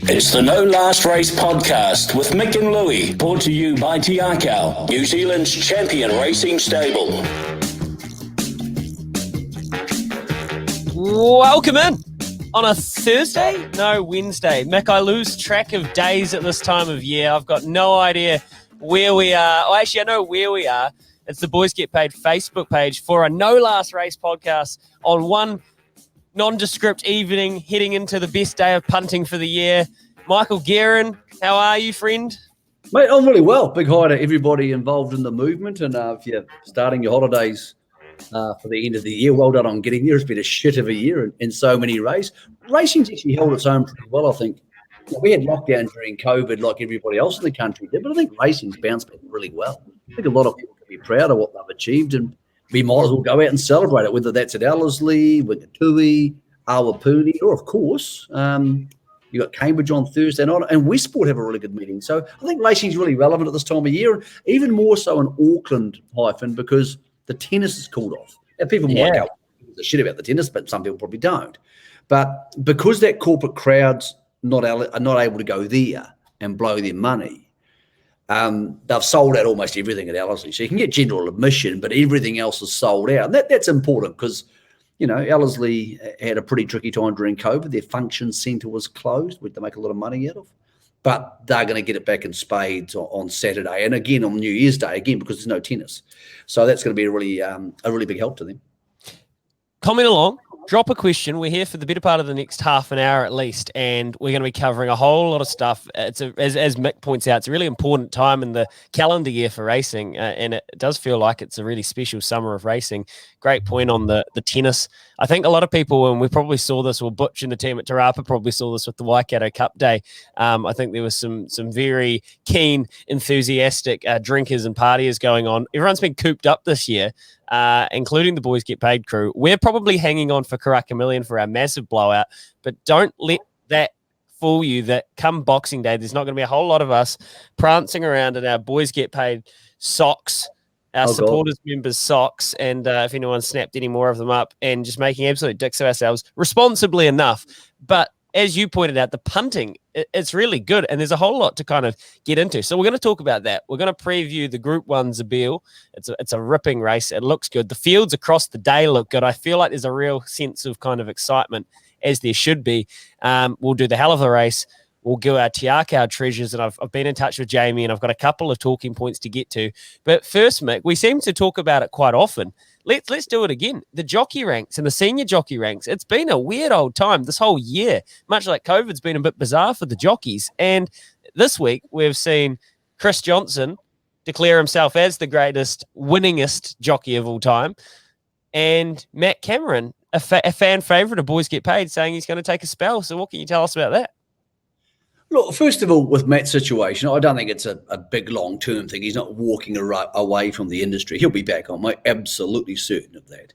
It's the No Last Race podcast with Mick and Louis, brought to you by Tiakau, New Zealand's champion racing stable. Welcome in on a Thursday? No, Wednesday. Mick, I lose track of days at this time of year. I've got no idea where we are. Oh, actually, I know where we are. It's the Boys Get Paid Facebook page for a No Last Race podcast on one nondescript evening heading into the best day of punting for the year. Michael Guerin, how are you, friend? Mate, I'm really well. Big hi to everybody involved in the movement. And if you're starting your holidays for the end of the year, well done on getting there. It's been a shit of a year in so many races. Racing's actually held its own pretty well, I think. We had lockdown during COVID like everybody else in the country did, but I think racing's bounced back really well. I think a lot of people can be proud of what they've achieved, and we might as well go out and celebrate it, whether that's at Ellerslie, Wingatui, Awapuni, or, of course, you got Cambridge on Thursday night, and Westport have a really good meeting. So I think racing's really relevant at this time of year, and even more so in Auckland, because the tennis is called off. And people might go the shit about the tennis, but some people probably don't. But because that corporate crowd's are not able to go there and blow their money, they've sold out almost everything at Ellerslie. So you can get general admission, but everything else is sold out. And that's important because, you know, Ellerslie had a pretty tricky time during COVID. Their function centre was closed, which they make a lot of money out of. But they're going to get it back in spades on Saturday. And again, on New Year's Day, because there's no tennis. So that's going to be a really big help to them. Comment along. Drop a question. We're here for the better part of the next half an hour at least, and we're going to be covering a whole lot of stuff. It's as Mick points out, it's a really important time in the calendar year for racing, and it does feel like it's a really special summer of racing. Great point on the tennis. I think a lot of people, and we probably saw this, or Butch and the team at Te Rapa probably saw this with the Waikato Cup Day. I think there was some very keen, enthusiastic drinkers and partiers going on. Everyone's been cooped up this year, including the Boys Get Paid crew. We're probably hanging on for Karaka Million for our massive blowout, but don't let that fool you that come Boxing Day, there's not going to be a whole lot of us prancing around in our Boys Get Paid socks, our supporters, members' socks, and if anyone snapped any more of them up, and just making absolute dicks of ourselves responsibly enough. But as you pointed out, the punting, it's really good, and there's a whole lot to kind of get into. So we're going to talk about that. We're going to preview the Group 1 Zabeel. It's a ripping race. It looks good. The fields across the day look good. I feel like there's a real sense of kind of excitement, as there should be. We'll do the hell of a race. We'll go our Tiakau treasures, and I've been in touch with Jamie, and I've got a couple of talking points to get to. But first, Mick, we seem to talk about it quite often. Let's do it again. The jockey ranks and the senior jockey ranks. It's been a weird old time this whole year, much like COVID's been a bit bizarre for the jockeys. And this week we've seen Chris Johnson declare himself as the greatest, winningest jockey of all time, and Matt Cameron, a fan favourite of Boys Get Paid, saying he's going to take a spell. So what can you tell us about that? Look, first of all, with Matt's situation, I don't think it's a big long-term thing. He's not walking away from the industry. He'll be back on. I'm absolutely certain of that.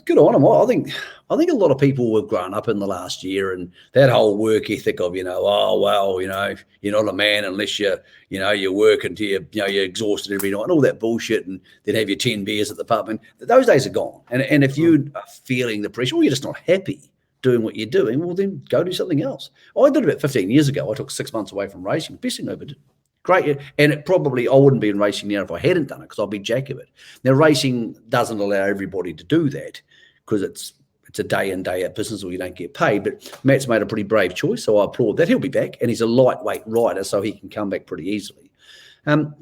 Good on him. I think a lot of people have grown up in the last year, and that whole work ethic of, you're not a man unless you work until you're exhausted every night and all that bullshit, and then have your 10 beers at the pub. And those days are gone. And if you are feeling the pressure, or you're just not happy doing what you're doing, well, then go do something else. I did about 15 years ago. I took 6 months away from racing. Best thing I ever did. Great. And I wouldn't be in racing now if I hadn't done it, because I'd be jack of it. Now, racing doesn't allow everybody to do that, because it's a day in, day out business, or you don't get paid. But Matt's made a pretty brave choice, so I applaud that. He'll be back, and he's a lightweight rider, so he can come back pretty easily.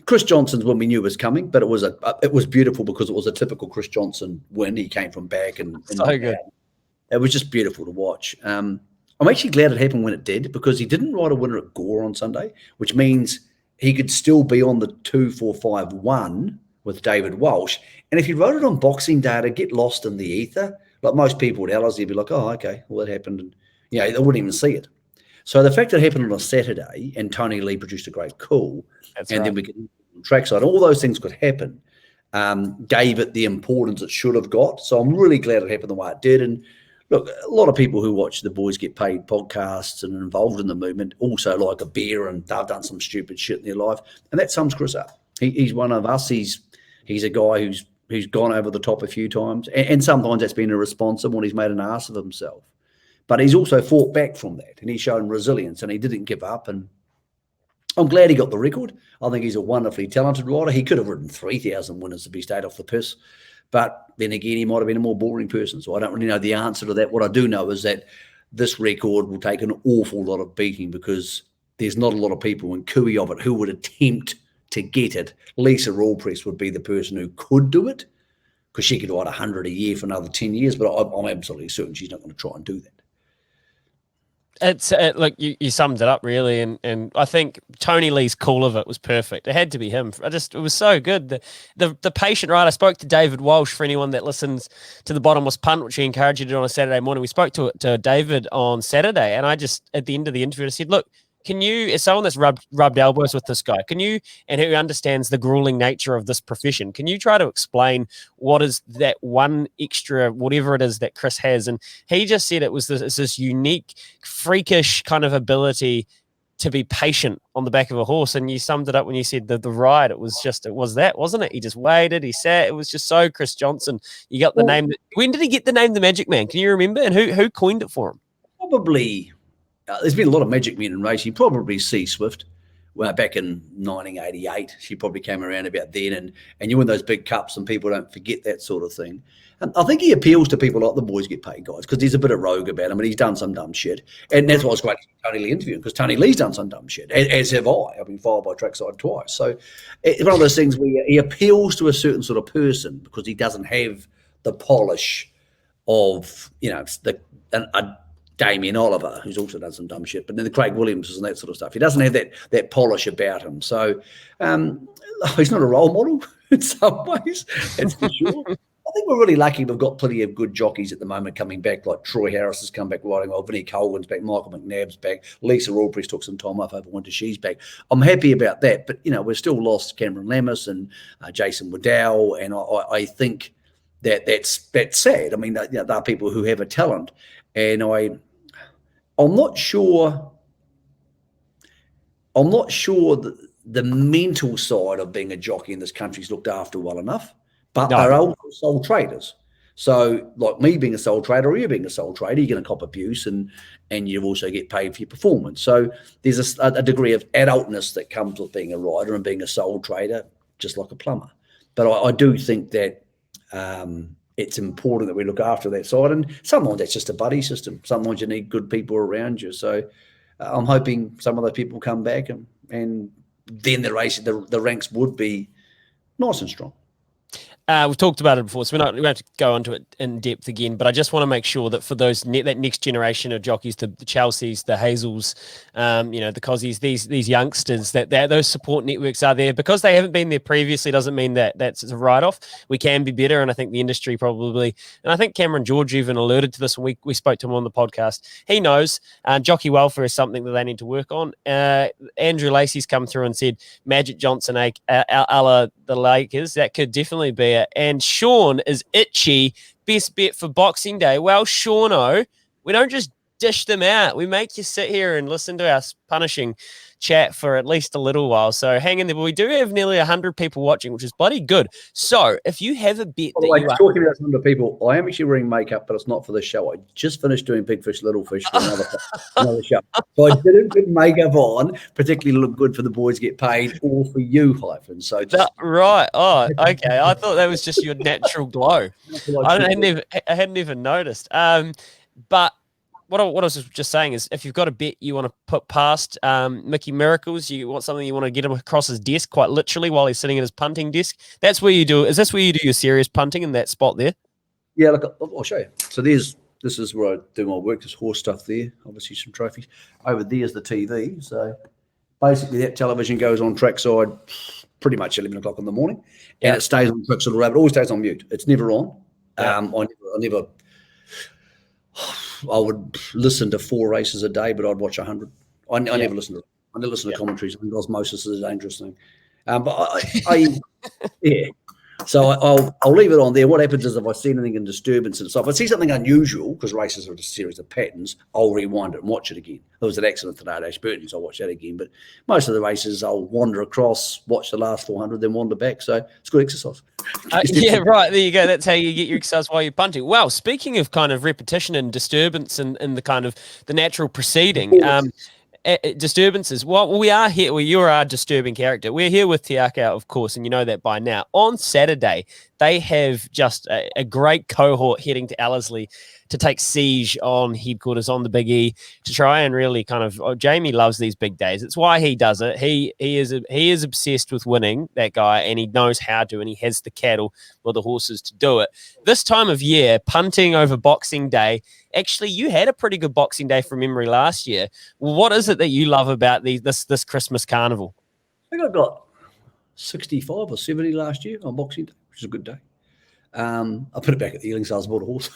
Chris Johnson's one we knew was coming, but it was beautiful because it was a typical Chris Johnson win. He came from back and so good. It was just beautiful to watch. I'm actually glad it happened when it did, because he didn't ride a winner at Gore on Sunday, which means he could still be on the 2-4-5-1 with David Walsh. And if he rode it on Boxing Day, it'd get lost in the ether. Like most people at Ellerslie, would be like, oh, okay, well, that happened. And, they wouldn't even see it. So the fact that it happened on a Saturday, and Tony Lee produced a great call, then we could trackside, all those things could happen, gave it the importance it should have got. So I'm really glad it happened the way it did. And look, a lot of people who watch the Boys Get Paid podcasts and are involved in the movement also like a beer, and they've done some stupid shit in their life. And that sums Chris up. He's one of us. He's a guy who's gone over the top a few times. And sometimes that's been irresponsible, and he's made an ass of himself. But he's also fought back from that, and he's shown resilience, and he didn't give up. And I'm glad he got the record. I think he's a wonderfully talented rider. He could have ridden 3,000 winners if he stayed off the piss. But then again, he might have been a more boring person. So I don't really know the answer to that. What I do know is that this record will take an awful lot of beating, because there's not a lot of people in cooey of it who would attempt to get it. Lisa Allpress would be the person who could do it, because she could ride 100 a year for another 10 years. But I'm absolutely certain she's not going to try and do that. It's like you summed it up really, and I think Tony Lee's call of it was perfect. It had to be him. It was so good. The patient rider. I spoke to David Walsh, for anyone that listens to the Bottomless Punt, which he encouraged you to do on a Saturday morning. We spoke to David on Saturday, and I just, at the end of the interview, I said, look, can you, as someone that's rubbed elbows with this guy, can you, and who understands the grueling nature of this profession, can you try to explain what is that one extra, whatever it is that Chris has? And he just said it was this unique, freakish kind of ability to be patient on the back of a horse. And you summed it up when you said the ride. It was that, wasn't it? He just waited, he sat. It was just so Chris Johnson. You got the name. When did he get the name the Magic Man? Can you remember? And who coined it for him? Probably. There's been a lot of Magic Men in racing, probably C Swift. Well, back in 1988, she probably came around about then, and you win those big cups and people don't forget that sort of thing. And I think he appeals to people like the Boys Get Paid guys, because he's a bit of rogue about him, and he's done some dumb shit. And that's why it's great to get Tony Lee interviewing, because Tony Lee's done some dumb shit, as have I. I've been fired by Trackside twice. So it's one of those things where he appeals to a certain sort of person because he doesn't have the polish of, a Damien Oliver, who's also done some dumb shit, but then the Craig Williamses and that sort of stuff. He doesn't have that polish about him. So he's not a role model in some ways, that's for sure. I think we're really lucky we've got plenty of good jockeys at the moment coming back, like Troy Harris has come back riding well, Vinnie Colgan's back, Michael McNabb's back, Lisa Allpress took some time off over winter, she's back. I'm happy about that, but, we're still lost Cameron Lammas and Jason Waddell, and I think that's sad. I mean, there are people who have a talent, and I'm not sure that the mental side of being a jockey in this country is looked after well enough, but they're also sole traders. So like me being a sole trader, or you being a sole trader, you're going to cop abuse, and you also get paid for your performance. So there's a degree of adultness that comes with being a rider and being a sole trader, just like a plumber. But I do think that it's important that we look after that side. And sometimes that's just a buddy system. Sometimes you need good people around you. So I'm hoping some of those people come back, and then the ranks would be nice and strong. We've talked about it before, so we don't have to go into it in depth again, but I just want to make sure that for those that next generation of jockeys, the Chelseas, the Hazels, the Cossies, these youngsters, that those support networks are there. Because they haven't been there previously doesn't mean that that's a write-off. We can be better, and I think the industry probably, and I think Cameron George even alluded to this when we spoke to him on the podcast. He knows jockey welfare is something that they need to work on. Andrew Lacey's come through and said Magic Johnson, a la the Lakers, that could definitely be. And Sean is itchy. Best bet for Boxing Day. Well, Seano, we don't just dish them out. We make you sit here and listen to us punishing chat for at least a little while. So hang in there. But we do have nearly 100 people watching, which is bloody good. So if you have a bet that you are talking about 100 people, I am actually wearing makeup, but it's not for the show. I just finished doing Big Fish, Little Fish for another show. So I didn't put makeup on, particularly look good for the Boys Get Paid or for you, Hyphen. So right. Oh, okay. I thought that was just your natural glow. I hadn't even noticed. But what I was just saying is, if you've got a bet you want to put past Mickey Miracles, you want something you want to get him across his desk quite literally while he's sitting at his punting desk, that's where you do. Is this where you do your serious punting, in that spot there? Yeah, look, I'll show you. So this is where I do my work. There's horse stuff there, obviously some trophies. Over there's the TV. So basically that television goes on trackside pretty much 11 o'clock in the morning, and it stays on Trackside Rabbit. It always stays on mute. It's never on. I would listen to 4 races a day, but I'd watch 100. I never listen to it. I never listen to commentaries. I think osmosis is a dangerous thing. But I So I'll leave it on there. What happens is if I see anything in disturbance and stuff, if I see something unusual, because races are a series of patterns, I'll rewind it and watch it again. There was an accident today at Ashburton, so I'll watch that again. But most of the races, I'll wander across, watch the last 400, then wander back. So it's good exercise. Yeah, right. There you go. That's how you get your exercise while you're punting. Well, speaking of kind of repetition and disturbance and the kind of the natural proceeding, disturbances. Well, we are here. Well, you're our disturbing character. We're here with Te Akau, of course, and you know that by now. On Saturday, they have just a great cohort heading to Ellerslie to take siege on headquarters on the Big E to try and really kind of. Jamie loves these big days. It's why he does it. He is obsessed with winning, that guy, and he knows how to, and he has the cattle or the horses to do it. This time of year, punting over Boxing Day. Actually, you had a pretty good Boxing Day from memory last year. Well, what is it that you love about this Christmas carnival? I think I got 65 or 70 last year on Boxing Day, which is a good day. I put it back at the Ealing, so I was bought a horse.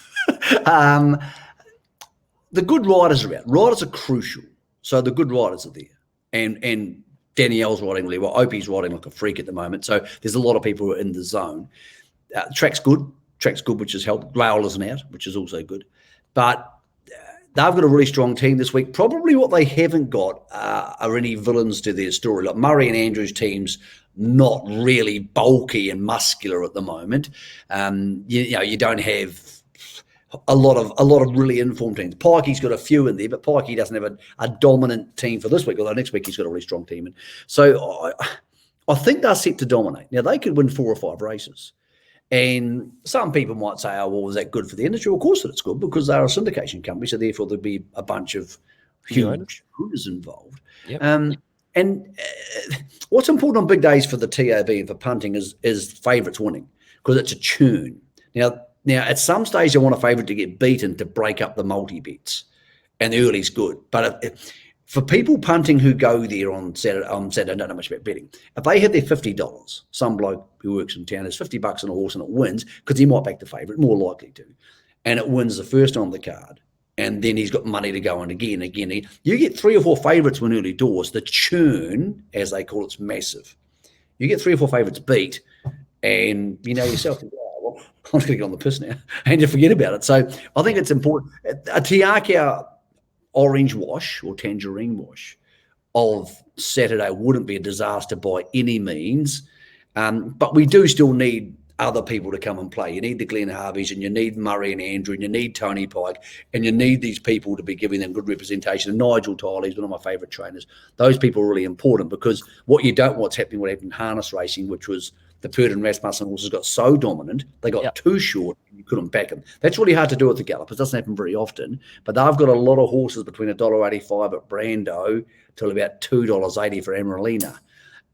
The good riders are out. Riders are crucial. So the good riders are there. And Danielle's riding really well. Opie's riding like a freak at the moment. So there's a lot of people who are in the zone. Track's good. Which has helped. Rail isn't out, which is also good. But they've got a really strong team this week. Probably what they haven't got are any villains to their story. Like Murray and Andrew's team's not really bulky and muscular at the moment. You don't have a lot of really informed teams. Pikey's got a few in there, but Pikey doesn't have a dominant team for this week, although next week he's got a really strong team. And so I think they're set to dominate. Now, they could win 4 or 5 races. And some people might say, oh, well, is that good for the industry? Well, of course it's good because they're a syndication company, so therefore there'll be a bunch of huge owners involved. Yep. What's important on big days for the TAB and for punting is favourites winning because it's a tune. Now, at some stage, they want a favourite to get beaten to break up the multi-bets, and the early's good. But for people punting who go there on Saturday, don't know much about betting. If they hit their $50, some bloke who works in town has $50 on a horse and it wins because he might back the favourite, more likely to, and it wins the first on the card, and then he's got money to go on again. You get 3 or 4 favourites win early doors. The churn, as they call it, is massive. You get 3 or 4 favourites beat, and you know yourself. I'm just going to get on the piss now, and you forget about it. So I think it's important. A Te Akau orange wash or tangerine wash of Saturday wouldn't be a disaster by any means, but we do still need other people to come and play. You need the Glenn Harveys, and you need Murray and Andrew, and you need Tony Pike, and you need these people to be giving them good representation. And Nigel Tiley's one of my favourite trainers. Those people are really important because what happened in harness racing, which was the Perd and Rasmussen horses got so dominant, they got too short and you couldn't back them. That's really hard to do at the Gallop. It doesn't happen very often, but they've got a lot of horses between $1.85 at Brando till about $2.80 for Amaralina.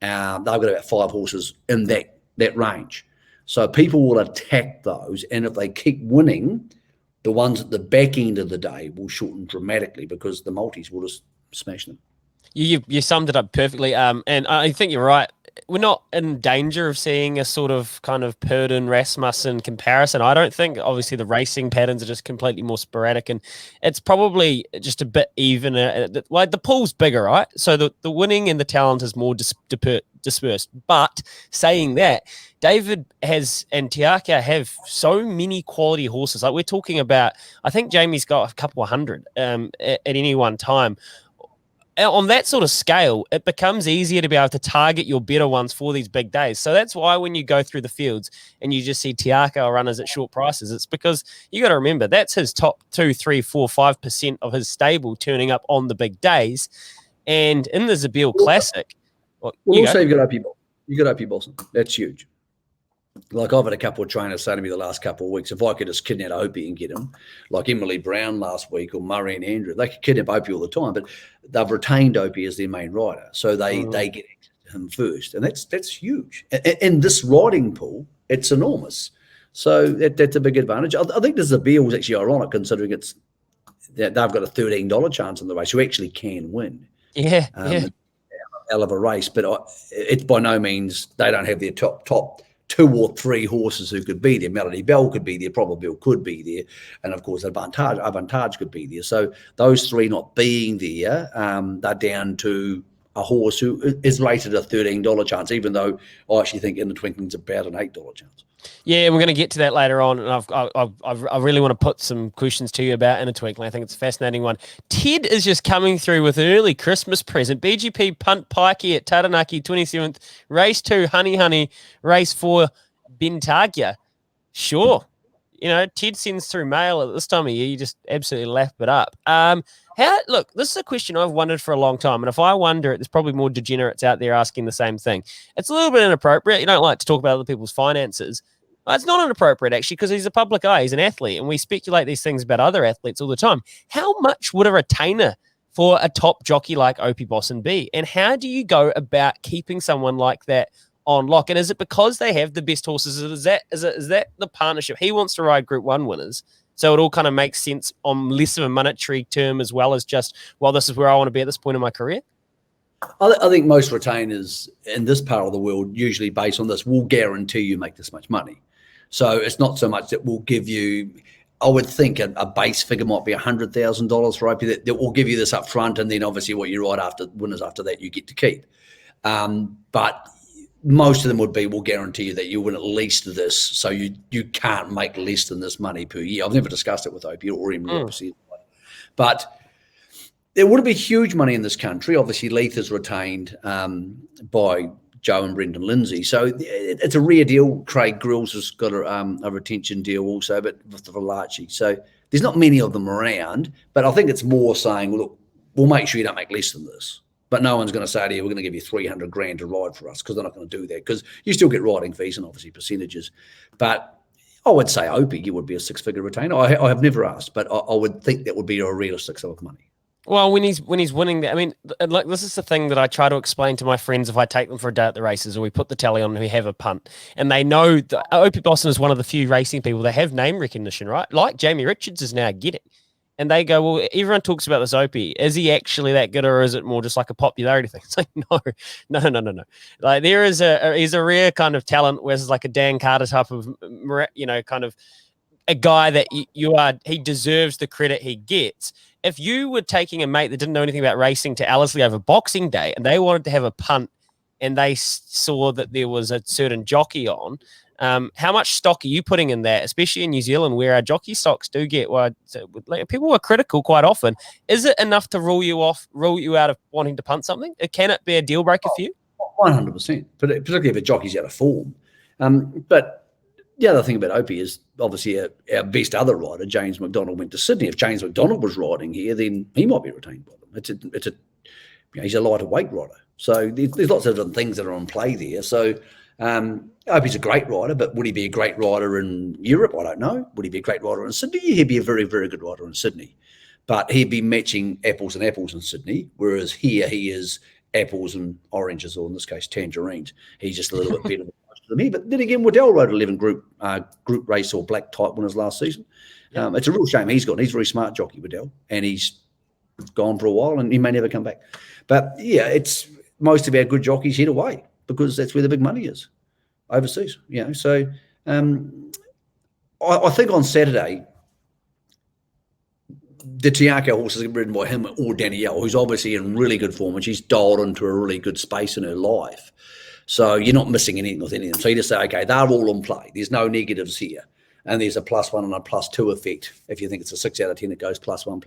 They've got about 5 horses in that range. So people will attack those, and if they keep winning, the ones at the back end of the day will shorten dramatically because the multis will just smash them. You summed it up perfectly, and I think you're right. We're not in danger of seeing a sort of kind of Purden Rasmussen comparison. I don't think. Obviously, the racing patterns are just completely more sporadic, and it's probably just a bit even. Like the pool's bigger, right? So the winning and the talent is more dispersed. But saying that, David and Te Akau have so many quality horses. Like we're talking about, I think Jamie's got a couple of hundred at any one time. On that sort of scale, it becomes easier to be able to target your better ones for these big days. So that's why when you go through the fields and you just see Te Akau runners at short prices, it's because you got to remember that's his top 2, 3, 4, 5% of his stable turning up on the big days. And in the Zabeel Classic, you've got Opie Boston. That's huge. Like I've had a couple of trainers say to me the last couple of weeks, if I could just kidnap Opie and get him, like Emily Brown last week or Murray and Andrew, they could kidnap Opie all the time, but they've retained Opie as their main rider. So they get him first. And that's huge. In this riding pool, it's enormous. So that's a big advantage. I think the Zabeel was actually ironic considering they've got a $13 chance in the race who actually can win. Yeah. Hell of a race, but it's by no means, they don't have their top 2 or 3 horses who could be there. Melody Bell could be there, Probably could be there, and of course Avantage could be there. So those 3 not being there, they're down to a horse who is rated a $13 chance, even though I actually think Inner Twinkling's about an $8 chance. Yeah, we're going to get to that later on, and I really want to put some questions to you about Inner Twinkling. I think it's a fascinating one. Ted is just coming through with an early Christmas present. BGP Punt Pikey at Taranaki, 27th. Race 2, Honey. Race 4, Bentagia. Sure. Ted sends through mail at this time of year. You just absolutely lap it up. Look, this is a question I've wondered for a long time, and if I wonder it, there's probably more degenerates out there asking the same thing. It's a little bit inappropriate. You don't like to talk about other people's finances. It's not inappropriate, actually, because he's a public eye. He's an athlete, and we speculate these things about other athletes all the time. How much would a retainer for a top jockey like Opie Bosson be? And how do you go about keeping someone like that on lock? And is it because they have the best horses? Is that the partnership? He wants to ride Group 1 winners, so it all kind of makes sense on less of a monetary term as well as just, well, this is where I want to be at this point in my career? I think most retainers in this part of the world, usually based on this, will guarantee you make this much money. So it's not so much that will give you, I would think a base figure might be $100,000 for Opie that will give you this up front, and then obviously what you ride after winners after that you get to keep. But most of them will guarantee you that you win at least this, so you can't make less than this money per year. I've never discussed it with Opie or even obviously, but there wouldn't be huge money in this country. Obviously, Leith is retained by Joe and Brendan Lindsay, so it's a rare deal. Craig Grills has got a retention deal also, but with the Valachi. So there's not many of them around, but I think it's more saying, well, look, we'll make sure you don't make less than this. But no one's going to say to you, we're going to give you $300,000 to ride for us, because they're not going to do that, because you still get riding fees and obviously percentages. But I would say Opie, you would be a six-figure retainer. I have never asked, but I would think that would be a realistic sum of money. Well, when he's winning that, I mean, like, this is the thing that I try to explain to my friends if I take them for a day at the races, or we put the tally on and we have a punt, and they know that Opie Bosson is one of the few racing people that have name recognition, right? Like Jamie Richards is now getting. And they go, well, everyone talks about this Opie. Is he actually that good, or is it more just like a popularity thing? It's like, no. Like, he's a rare kind of talent, where it's like a Dan Carter type of, kind of a guy that he deserves the credit he gets. If you were taking a mate that didn't know anything about racing to Ellerslie over Boxing Day, and they wanted to have a punt, and they saw that there was a certain jockey on, how much stock are you putting in that, especially in New Zealand, where our jockey stocks do get wide? So, like, people are critical quite often. Is it enough to rule you out of wanting to punt something? Can it be a deal breaker for you? 100%, particularly if a jockey's out of form. But the other thing about Opie is obviously our best other rider, James McDonald, went to Sydney. If James McDonald was riding here, then he might be retained by them. He's a lighter weight rider. So there's lots of different things that are on play there. So Opie's a great rider, but would he be a great rider in Europe? I don't know. Would he be a great rider in Sydney? He'd be a very, very good rider in Sydney. But he'd be matching apples and apples in Sydney, whereas here he is apples and oranges, or in this case, tangerines. He's just a little bit better than me. But then again, Waddell rode 11 group race or black type winners last season. Yeah. It's a real shame he's gone. He's a very smart jockey, Waddell, and he's gone for a while, and he may never come back. But yeah, it's most of our good jockeys head away, because that's where the big money is, overseas. So I think on Saturday, the Tiako horse is ridden by him or Danielle, who's obviously in really good form, and she's dialed into a really good space in her life. So you're not missing anything with any of them. So you just say, okay, they're all in play. There's no negatives here. And there's a +1 and a +2 effect. If you think it's a 6 out of 10, it goes +1,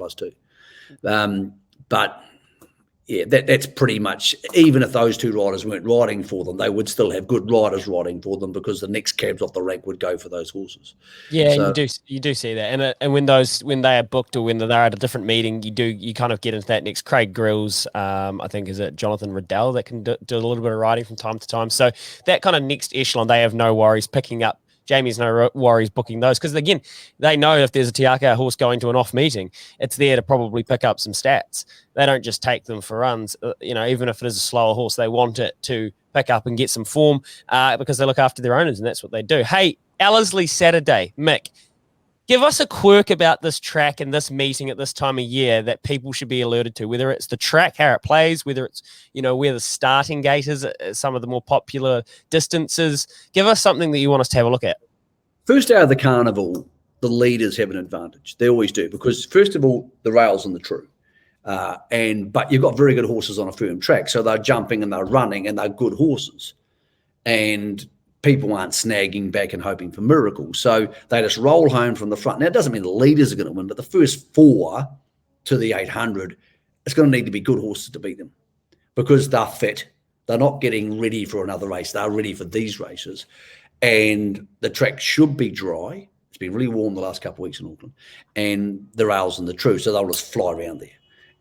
+2. But yeah, that's pretty much, even if those two riders weren't riding for them, they would still have good riders riding for them, because the next cabs off the rank would go for those horses. Yeah, so, you do see that, and when they are booked, or when they're at a different meeting, you kind of get into that next. Craig Grills, I think, is it Jonathan Riddell that can do a little bit of riding from time to time. So that kind of next echelon, they have no worries picking up. Jamie's no worries booking those, because again, they know if there's a Tiaka horse going to an off meeting, it's there to probably pick up some stats. They don't just take them for runs. Even if it is a slower horse, they want it to pick up and get some form, because they look after their owners, and that's what they do. Hey, Ellerslie Saturday, Mick, give us a quirk about this track and this meeting at this time of year that people should be alerted to, whether it's the track, how it plays, whether it's, where the starting gate is, some of the more popular distances. Give us something that you want us to have a look at. First day of the carnival, the leaders have an advantage. They always do, because first of all, the rail's on the true. But you've got very good horses on a firm track, so they're jumping and they're running and they're good horses, and people aren't snagging back and hoping for miracles. So they just roll home from the front. Now, it doesn't mean the leaders are going to win, but the first 4 to the 800, it's going to need to be good horses to beat them because they're fit. They're not getting ready for another race. They're ready for these races. And the track should be dry. It's been really warm the last couple of weeks in Auckland. And the rails and the true, so they'll just fly around there.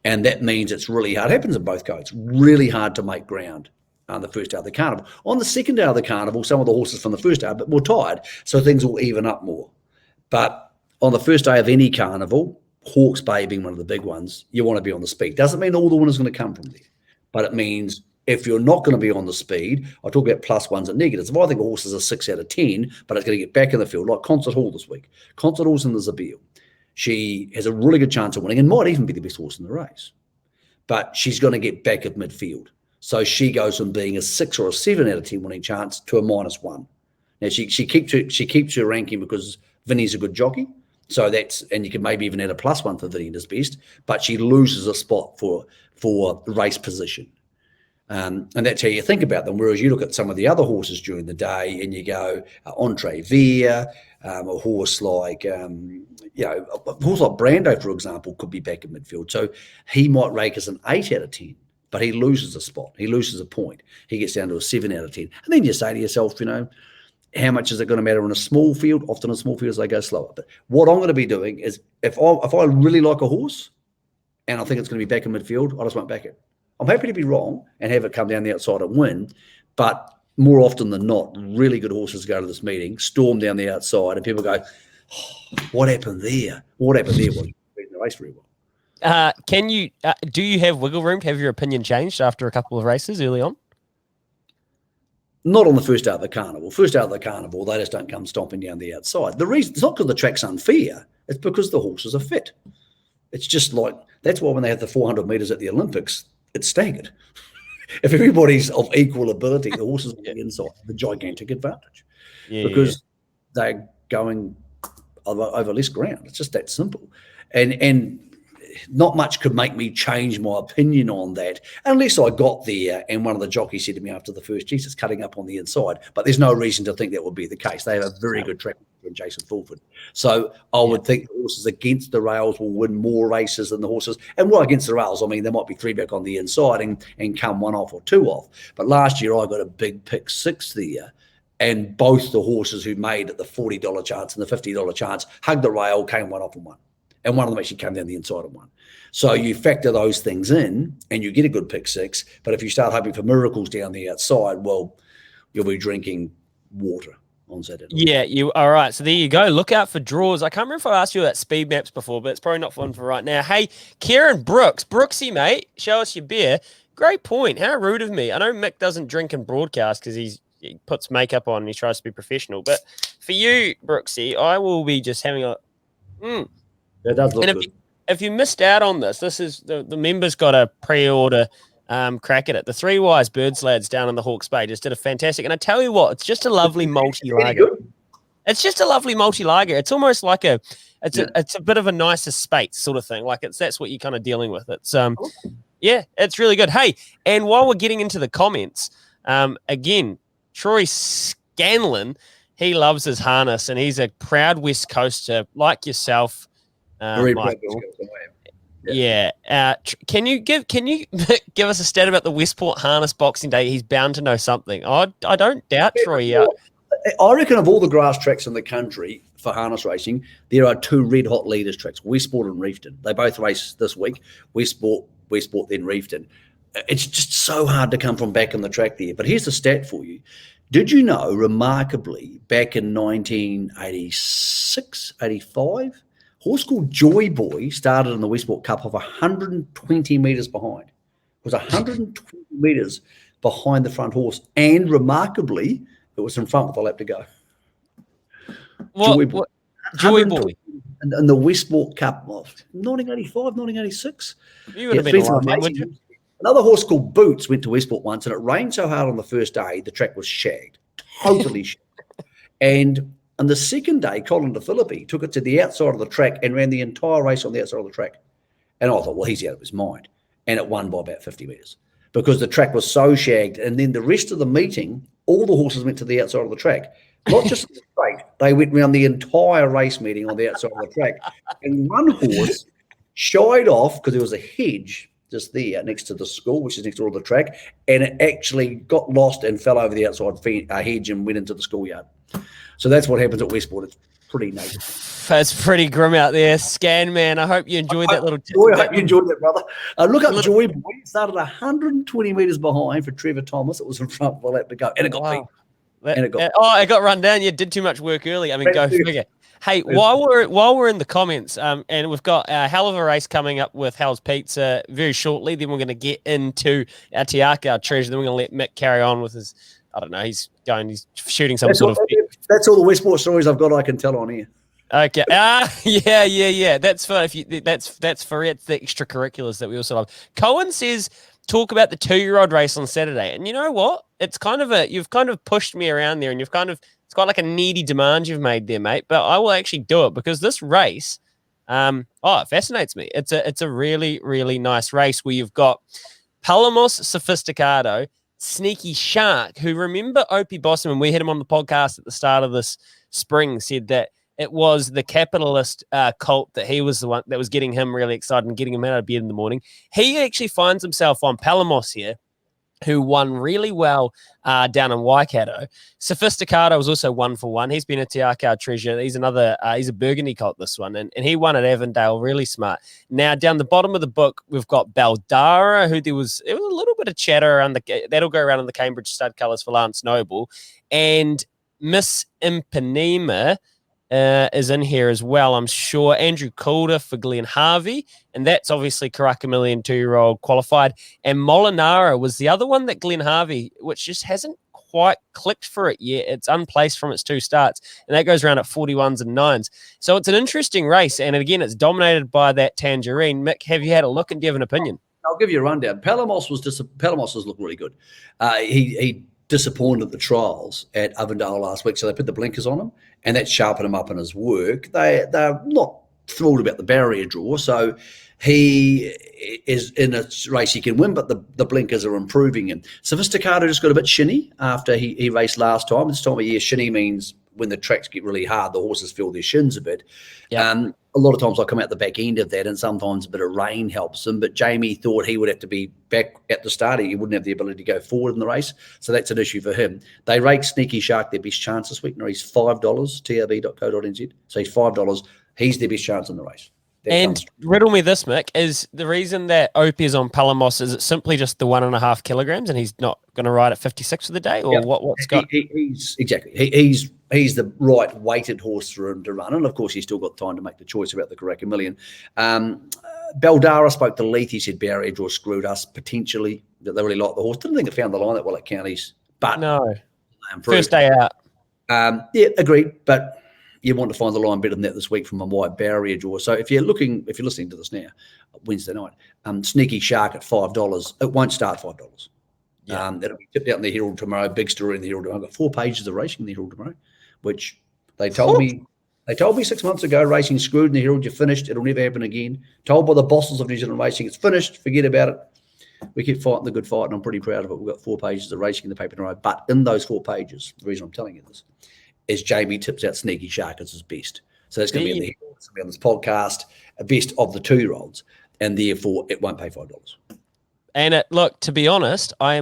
And that means it's really hard. It happens in both codes. Really hard to make ground on the first day of the carnival. On the second day of the carnival, some of the horses from the first day are a bit more tired, so things will even up more. But on the first day of any carnival, Hawke's Bay being one of the big ones, you want to be on the speed. Doesn't mean all the winners are going to come from there, but it means if you're not going to be on the speed, I talk about plus ones and negatives. If I think a horse is a 6 out of 10, but it's going to get back in the field, like Concert Hall this week. Concert Hall's in the Zabeel. She has a really good chance of winning and might even be the best horse in the race. But she's going to get back at midfield. So she goes from being a 6 or a 7 out of 10 winning chance to a -1. Now she keeps her ranking because Vinny's a good jockey. So and you can maybe even add a +1 for Vinny in his best, but she loses a spot for race position. And that's how you think about them. Whereas you look at some of the other horses during the day and you go, Entre Via, a horse like, a horse like Brando, for example, could be back in midfield. So he might rank as an 8 out of 10, but he loses a spot. He loses a point. He gets down to a 7 out of 10. And then you say to yourself, how much is it going to matter in a small field? Often in small fields, they go slower. But what I'm going to be doing is if I really like a horse and I think it's going to be back in midfield, I just won't back it. I'm happy to be wrong and have it come down the outside and win, but more often than not, really good horses go to this meeting, storm down the outside, and people go, what happened there? What happened there? Well, you beat the race very well. Do you have wiggle room to have your opinion changed after a couple of races early on? Not on the first day of the carnival. First day of the carnival, they just don't come stomping down the outside. The reason, it's not because the track's unfair, it's because the horses are fit. It's just like, that's why when they have the 400 metres at the Olympics, it's staggered. If everybody's of equal ability, the horses on the inside have a gigantic advantage because they're going over less ground. It's just that simple. And not much could make me change my opinion on that unless I got there and one of the jockeys said to me after the first, geez, it's cutting up on the inside. But there's no reason to think that would be the case. They have a very good track record in Jason Fulford. So I would think the horses against the rails will win more races than the horses. And well, against the rails, I mean, there might be 3 back on the inside and come 1 off or 2 off. But last year I got a big pick 6 there. And both the horses who made it the $40 chance and the $50 chance hugged the rail, came 1 off and 1. And one of them actually came down the inside and 1. So you factor those things in and you get a good pick 6. But if you start hoping for miracles down the outside, well, you'll be drinking water on Saturday. Yeah, you all right. So there you go. Look out for draws. I can't remember if I asked you about speed maps before, but it's probably not fun for right now. Hey, Kieran Brooksy, mate, show us your beer. Great point. How rude of me. I know Mick doesn't drink and broadcast because he puts makeup on and he tries to be professional. But for you, Brooksy, I will be just having a... That does look good. If you missed out on this is the members got a pre-order crack at it. The 3 Wise Birds lads down in the Hawke's Bay just did a fantastic. And I tell you what, it's just a lovely multi-lager. It's just a lovely multi-lager. It's almost like it's a bit of a nicer space sort of thing. Like that's what you're kind of dealing with. It's it's really good. Hey, and while we're getting into the comments, again, Troy Scanlon, he loves his harness and he's a proud West Coaster like yourself. Very proud. Can you give us a stat about the Westport Harness Boxing Day? He's bound to know something. I don't doubt Troy. I reckon of all the grass tracks in the country for harness racing, there are 2 red hot leaders tracks, Westport and Reefton. They both race this week. Westport, then Reefton. It's just so hard to come from back on the track there. But here's the stat for you. Did you know, remarkably, back in 1986, 85, horse called Joy Boy started in the Westport Cup of 120 metres behind. It was 120 metres behind the front horse. And remarkably, it was in front with a lap to go. Joy Boy. And the Westport Cup of 1985, 1986. You would have been alive then, wouldn't you? Another horse called Boots went to Westport once, and it rained so hard on the first day, the track was shagged. Totally shagged. And on the second day, Colin DeFilippi took it to the outside of the track and ran the entire race on the outside of the track. And I thought, well, he's out of his mind. And it won by about 50 metres because the track was so shagged. And then the rest of the meeting, all the horses went to the outside of the track. Not just the straight, they went around the entire race meeting on the outside of the track. And one horse shied off because there was a hedge just there next to the school, which is next to the track, and it actually got lost and fell over the outside hedge and went into the schoolyard. So that's what happens at Westport. It's pretty naked. It's pretty grim out there. Scan man, I hope you enjoyed that little. I hope you enjoyed that, brother. Look up Joy Boy. It started 120 metres behind for Trevor Thomas. It was in front for that to go, and it got beat. It got run down. You did too much work early. I mean, go figure. Hey, while we're in the comments, and we've got a hell of a race coming up with Hell's Pizza very shortly. Then we're going to get into our Tiaka, our treasure. Then we're going to let Mick carry on with his. I don't know. He's shooting some sort of. That's all the Westport stories I've got. I can tell on here. Okay. Yeah. That's for that's for the extracurriculars that we also love. Cohen says talk about the 2-year-old race on Saturday, and you know what? It's kind of you've kind of pushed me around there, and it's quite like a needy demand you've made there, mate. But I will actually do it because this race, it fascinates me. It's a really, really nice race where you've got Palamos Sophisticado, Sneaky Shark, who remember Opie Bosman, we had him on the podcast at the start of this spring, said that it was the capitalist cult that he was the one that was getting him really excited and getting him out of bed in the morning. He actually finds himself on Palamos here, who won really well down in Waikato. Sophisticado was also 1-for-1. He's been a Tiaka treasure. He's he's a Burgundy colt, this one, and he won at Avondale, really smart. Now, down the bottom of the book, we've got Baldara, who there was a little bit of chatter around that'll go around in the Cambridge stud colours for Lance Noble, and Miss Impanema is in here as well, I'm sure. Andrew Calder for Glenn Harvey, and that's obviously Karaka Million 2-year-old qualified. And Molinara was the other one that Glenn Harvey, which just hasn't quite clicked for it yet. It's unplaced from its 2 starts, and that goes around at 41s and 9s. So it's an interesting race, and again, it's dominated by that Tangerine. Mick, have you had a look and do you have an opinion? I'll give you a rundown. Palamos has looked really good. He disappointed at the trials at Avondale last week, so they put the blinkers on him, and that sharpened him up in his work. They're not thrilled about the barrier draw, so he is in a race he can win, but the blinkers are improving him. Sophisticado just got a bit shinny after he raced last time. This time of year, shinny means when the tracks get really hard, the horses feel their shins a bit. Yep. A lot of times I come out the back end of that, and sometimes a bit of rain helps them. But Jamie thought he would have to be back at the start. He wouldn't have the ability to go forward in the race. So that's an issue for him. They rate Sneaky Shark their best chance this week. Now he's $5, trb.co.nz. So he's $5. He's their best chance in the race. And riddle me this, Mick, is the reason that Opie is on Palamos, is it simply just the 1.5 kilograms and he's not going to ride at 56 for the day, or yep. what's got? He's the right weighted horse for him to run, and of course he's still got time to make the choice about the Karaka Million. Baldara spoke to Leith. He said barrier draw screwed us potentially. That they really liked the horse. Didn't think it found the line that well at Counties, but no, first day out. Yeah, agreed, but you want to find the line better than that this week from a wide barrier draw. So if you're listening to this now, Wednesday night, Sneaky Shark at $5. It won't start $5. Yeah. It'll be tipped out in the Herald tomorrow. Big story in the Herald tomorrow. I've got 4 pages of racing in the Herald tomorrow, which they told me 6 months ago, racing screwed in the Herald. You're finished. It'll never happen again. Told by the bosses of New Zealand racing, it's finished. Forget about it. We keep fighting the good fight, and I'm pretty proud of it. We've got 4 pages of racing in the paper tomorrow. But in those 4 pages, the reason I'm telling you this is Jamie tips out Sneaky Shark as his best. So that's going to be in the Herald. It's going to be on this podcast, a best of the 2-year-olds, and therefore it won't pay $5. And look, to be honest, I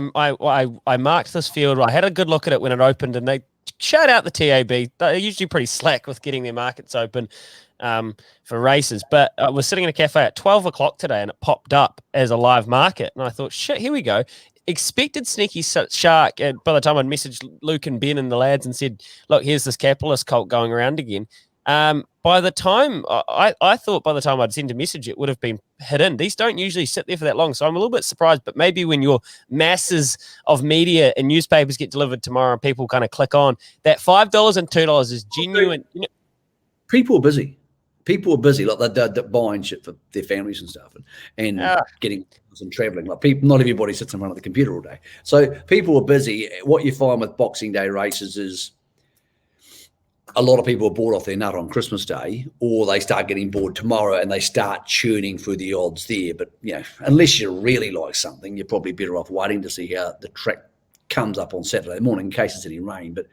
marked this field. I had a good look at it when it opened, and they shout out the TAB. They're usually pretty slack with getting their markets open for races. But I was sitting in a cafe at 12 o'clock today, and it popped up as a live market. And I thought, shit, here we go. Expected Sneaky Shark. And by the time I'd messaged Luke and Ben and the lads and said, look, here's this capitalist cult going around again. By the time I thought by the time I'd send a message, it would have been hit in. These don't usually sit there for that long. So I'm a little bit surprised, but maybe when your masses of media and newspapers get delivered tomorrow and people kind of click on, that $5 and $2 is genuine. You know, people are busy. People are busy. Like they're buying shit for their families and stuff and getting and traveling. Like people, not everybody sits in front of the computer all day. So people are busy. What you find with Boxing Day races is a lot of people are bored off their nut on Christmas Day, or they start getting bored tomorrow and they start churning through the odds there. But, unless you really like something, you're probably better off waiting to see how the track comes up on Saturday morning in case it's any rain. But,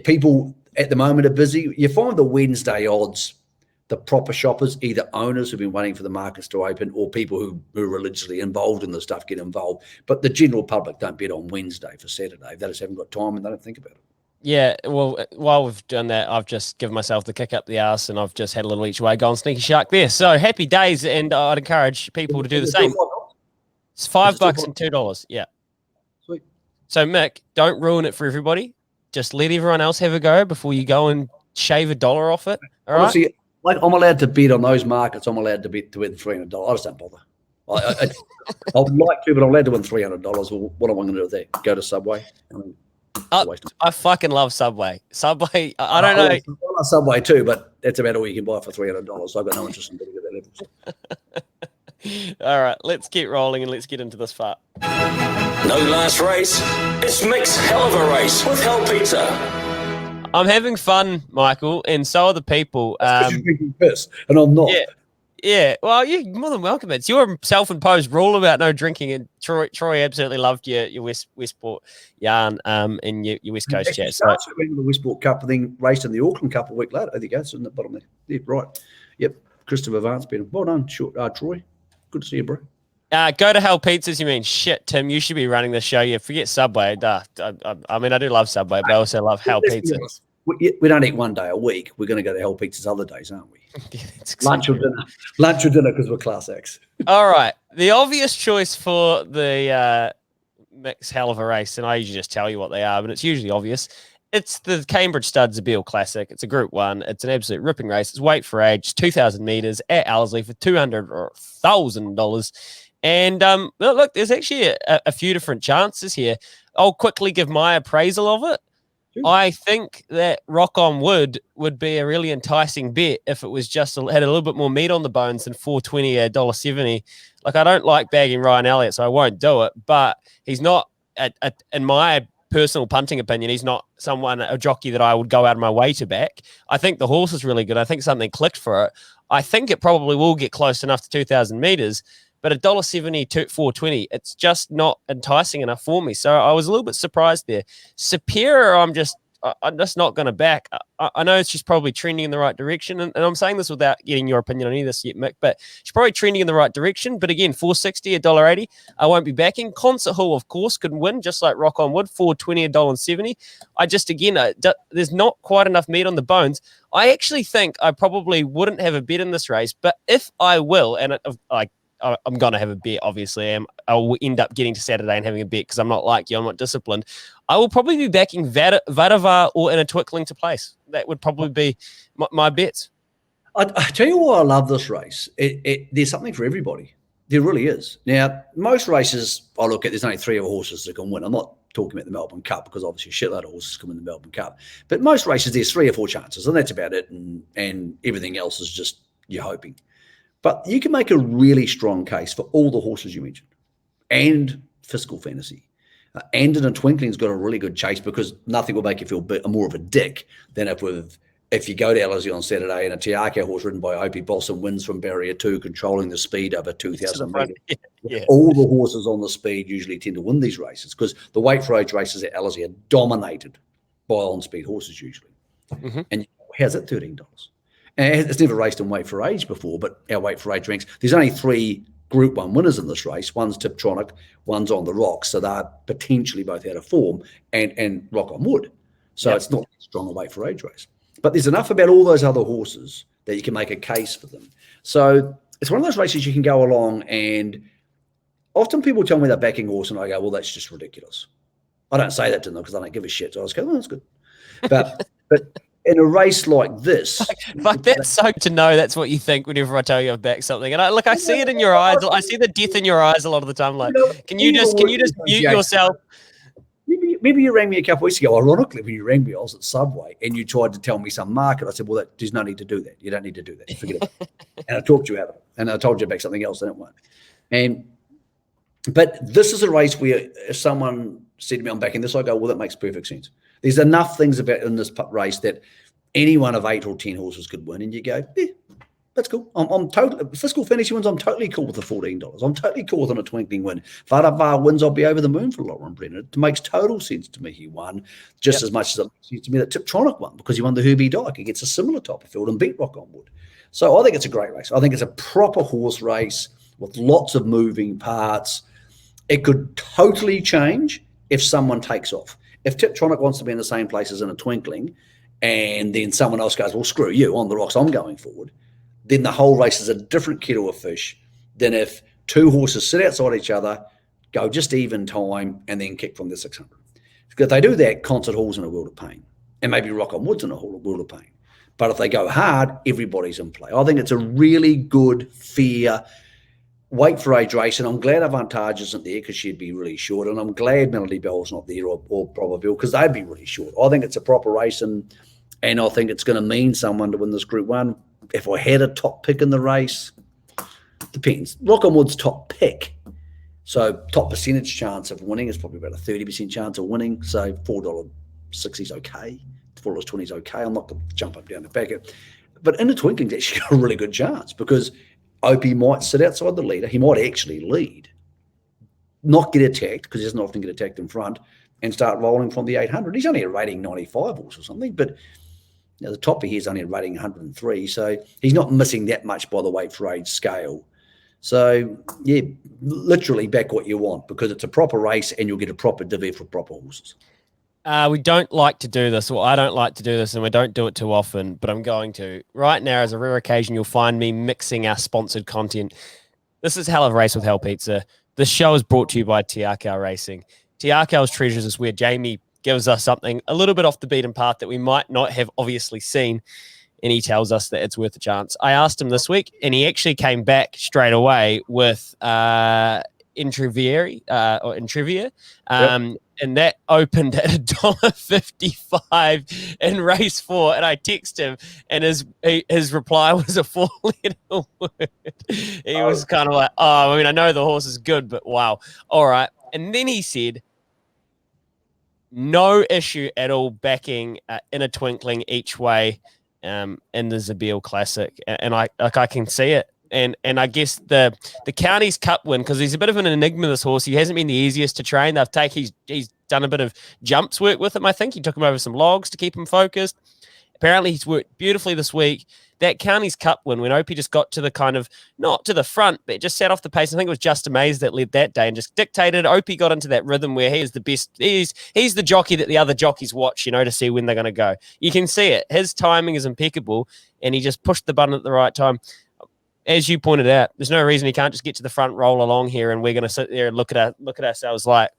people at the moment are busy. You find the Wednesday odds, the proper shoppers, either owners who've been waiting for the markets to open or people who are religiously involved in the stuff get involved. But the general public don't bet on Wednesday for Saturday. They just haven't got time and they don't think about it. Yeah, well, while we've done that, I've just given myself the kick up the arse and I've just had a little each way going sneaky shark there. So happy days, and I'd encourage people to do the same. It's $5 and $2. Yeah. Sweet. So Mick, don't ruin it for everybody. Just let everyone else have a go before you go and shave $1 off it. All right. Honestly, like I'm allowed to bet on those markets. I'm allowed to bet to win $300. I just don't bother. I would like to, but I'm allowed to win $300. Well, what am I going to do with that? Go to Subway? I fucking love Subway. Subway, I don't know. I love Subway too, but that's about all you can buy for $300. So I've got no interest in betting at that level. All right, let's get rolling and let's get into this part. No last race. It's Mick's hell of a race with Hell Pizza. I'm having fun, Michael, and so are the people. You're drinking piss, and I'm not. Yeah. Well, you're more than welcome. It's your self-imposed rule about no drinking, and Troy absolutely loved your Westport yarn and your West Coast chat. So the Westport Cup, and then raced in the Auckland Cup a week later. There you go. It's in the bottom there. Yeah, right. Yep. Christopher Vance beat him. Well done, Troy. Good to see you, bro. Go to Hell Pizzas. You mean shit, Tim? You should be running the show. Yeah, forget Subway. I mean, I do love Subway, but I also love Hell Pizzas. We don't eat one day a week. We're going to go to Hell Pizzas other days, aren't we? Lunch or dinner, because we're class X. All right. The obvious choice for the Mick's hell of a race, and I usually just tell you what they are, but it's usually obvious. It's the Cambridge Studs Abeel Classic. It's a Group 1. It's an absolute ripping race. It's weight for age, 2,000 metres at Ellerslie for $200,000. And look, there's actually a few different chances here. I'll quickly give my appraisal of it. Sure. I think that Rock on Wood would be a really enticing bet if it was just had a little bit more meat on the bones than $4.20 or $1.70. Like, I don't like bagging Ryan Elliott, so I won't do it. But he's not, in my personal punting opinion, he's not a jockey that I would go out of my way to back. I think the horse is really good. I think something clicked for it. I think it probably will get close enough to 2,000 metres. But $1.70 to $4.20, it's just not enticing enough for me. So I was a little bit surprised there. Superior, I'm just not going to back. I know she's probably trending in the right direction, and I'm saying this without getting your opinion on any of this yet, Mick, but she's probably trending in the right direction. But again, $4.60, $1.80, I won't be backing. Concert Hall, of course, could win, just like Rock on Wood, $4.20, $1.70. I just, again, there's not quite enough meat on the bones. I actually think I probably wouldn't have a bet in this race, but if I will, and I'm going to have a bet, obviously. I will end up getting to Saturday and having a bet because I'm not like you. I'm not disciplined. I will probably be backing Vadavar or In a Twinkling to Place. That would probably be my bets. I tell you why I love this race. There's something for everybody. There really is. Now, most races I look at, there's only 3 horses that can win. I'm not talking about the Melbourne Cup because obviously a shitload of horses come in the Melbourne Cup. But most races, there's 3 or 4 chances, and that's about it. And everything else is just you're hoping. But you can make a really strong case for all the horses you mentioned and Fiscal Fantasy. And In a Twinkling's got a really good chase because nothing will make you feel more of a dick than if you go to Ellerslie on Saturday and a Tiaka horse ridden by Opie Blossom wins from barrier 2, controlling the speed over 2,000 metres. Yeah. All the horses on the speed usually tend to win these races because the weight for age races at Ellerslie are dominated by on-speed horses usually. Mm-hmm. And how's it $13? And it's never raced in weight for age before, but our weight for age ranks. There's only 3 Group 1 winners in this race. One's Tiptronic, one's On the Rocks, so they're potentially both out of form, and Rock on Wood. So It's not a strong a weight for age race. But there's enough about all those other horses that you can make a case for them. So it's one of those races you can go along, and often people tell me they're backing a horse, and I go, well, that's just ridiculous. I don't say that to them because I don't give a shit. So I just go, oh, that's good. But in a race like this, but that's so to know that's what you think whenever I tell you I've backed something, and I see it in your eyes. I see the death in your eyes a lot of the time. Like, can you just mute yourself? Maybe you rang me a couple of weeks ago. Ironically, when you rang me, I was at Subway, and you tried to tell me some market. I said, well, there's no need to do that. You don't need to do that. Forget it. And I talked you out of it, and I told you about something else, and it won't. But this is a race where if someone said to me, I'm backing this, I go, well, that makes perfect sense. There's enough things in this race that any one of 8 or 10 horses could win, and you go, yeah, that's cool. I'm totally fiscal fantasy wins. I'm totally cool with the $14. I'm totally cool with on a twinkling win. Vadavar wins. I'll be over the moon for Lauren Brennan. It makes total sense to me. He won just as much as it makes sense to me that Tiptronic won because he won the Herbie Dyke against a similar type of field and beat Rock on Wood. So I think it's a great race. I think it's a proper horse race with lots of moving parts. It could totally change if someone takes off. If Tiptronic wants to be in the same place as in a twinkling, and then someone else goes, well, screw you, on the rocks, I'm going forward, then the whole race is a different kettle of fish than if 2 horses sit outside each other, go just even time, and then kick from the 600. Because if they do that, Concert Hall's in a world of pain. And maybe Rock on Wood's in a world of pain. But if they go hard, everybody's in play. I think it's a really good, fair, wait for age race. And I'm glad Avantage isn't there because she'd be really short. And I'm glad Melody Bell's not there or Probably because they'd be really short. I think it's a proper race, and I think it's going to mean someone to win this Group 1. If I had a top pick in the race, depends. Rock on Wood's top pick. So top percentage chance of winning is probably about a 30% chance of winning. So $4.60 is okay. $4.20 is okay. I'm not going to jump up down the packet. But in the twinkling's actually got a really good chance because Opie might sit outside the leader. He might actually lead, not get attacked because he doesn't often get attacked in front, and start rolling from the 800. He's only a rating 95 or something, but the top of here is only a rating 103, so he's not missing that much by the weight for age scale. So, yeah, literally back what you want because it's a proper race and you'll get a proper divvy for proper horses. We don't like to do this, or I don't like to do this, and we don't do it too often, but I'm going to. Right now, as a rare occasion, you'll find me mixing our sponsored content. This is Hell of a Race with Hell Pizza. This show is brought to you by Tiakau Racing. Tiakau's Treasures is where Jamie gives us something a little bit off the beaten path that we might not have obviously seen, and he tells us that it's worth a chance. I asked him this week, and he actually came back straight away with Intrivia, and that opened at $1.55 in race 4. And I text him, and his reply was a 4-letter word. He was kind of like, "Oh, I mean, I know the horse is good, but wow, all right." And then he said, "No issue at all backing in a twinkling each way in the Zabeel Classic," and I can see it. And I guess the Counties Cup win, because he's a bit of an enigma, this horse. He hasn't been the easiest to train. He's done a bit of jumps work with him, I think. He took him over some logs to keep him focused. Apparently he's worked beautifully this week. That Counties Cup win, when Opie just got to the kind of, not to the front, but just set off the pace. I think it was Just Amazed that led that day and just dictated. Opie got into that rhythm where he is the best. He's the jockey that the other jockeys watch, to see when they're going to go. You can see it. His timing is impeccable, and he just pushed the button at the right time. As you pointed out, there's no reason he can't just get to the front, roll along here, and we're going to sit there and look at ourselves like,